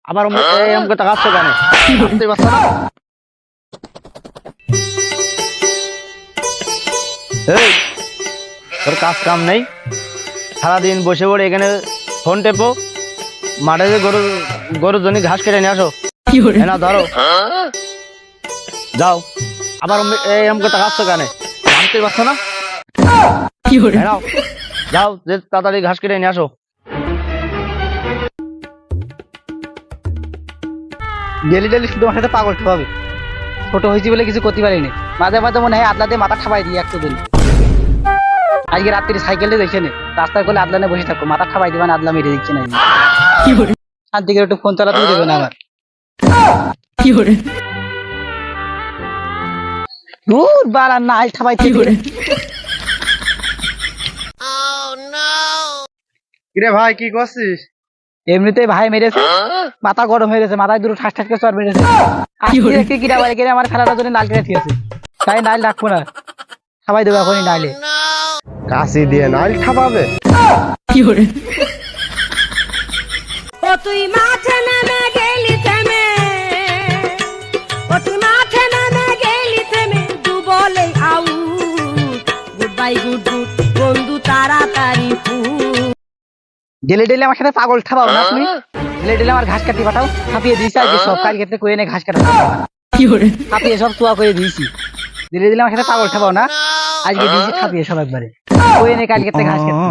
আবার আমাকে তাকাচ্ছ কেন? বুঝতে পারছো না? এই, তোর কাজ কাম নেই, সারাদিন বসে পড়ে এখানে ফোন টেপো, মাঠে যে গরুর জন্য ঘাস কেটে নিয়ে আসো। না ধরো, যাও। আবার আমাকে তাকাচ্ছ কেন? জানতে পারছো না? নাও, যাও, যে তাড়াতাড়ি ঘাস কেটে নিয়ে আসো। ডেলি ডেলি শুধু আমার সাথে পাগল ঠোয়াবে। ছোট হয়েছি বলে কিছু করতে পারিনি, মাঝে মাঝে মনে হয় আদলাতে মাথা ঠাপাই দিই একটু দিন। আজকে রাত্রি সাইকেলে দেখছে না, রাস্তায় করলে আদলানে বসে থাকো, মাথা ঠাপাই দিবেন, আদলা মেরে দিচ্ছে না। শান্তি করে একটু ফোন চালাতেও দেবে না আবার। দূর বাড়া নাই ঠাপাই করে। কিরে ভাই, কি করছিস? এমনিতেই ভাই মেরেছে, মাথা গরম হয়ে গেছে, মাথায় দুটো ঠাস ঠাস করে চর মেরেছে। আজকে কিরা বাড়ি কিনে আমার খেলাটার জন্য নাল কেটে দিয়েছে, তাই নাইল রাখবো না, সবাই দেবো এখনই নাইলে। কাশি দিয়ে নাইল খাবাবে? ও তুই মাঠে নেমে গেলি থেমে, ও তুই মাঠে নেমে গেলি থেমে, দু বলে out, good bye good good, বন্ধু তাড়াতাড়ি ডেলি ডেলি আমার সাথে পাগল ঠাপাও না তুমি। ডেলি ডেলি আমার ঘাস কাটি পাঠাও, ছাপিয়ে দিয়েছি আজকে সব, কাল ক্ষেত্রে কয়ে ঘাস কাটা ছাপিয়ে সব চুয়া করে দিয়েছি। ডেলি ডেলি আমার সাথে পাগল ঠাপাও না, আজকে দিয়েছি ছাপিয়ে সব একবারে কয়ে কাল ক্ষেত্রে ঘাস কাটতে।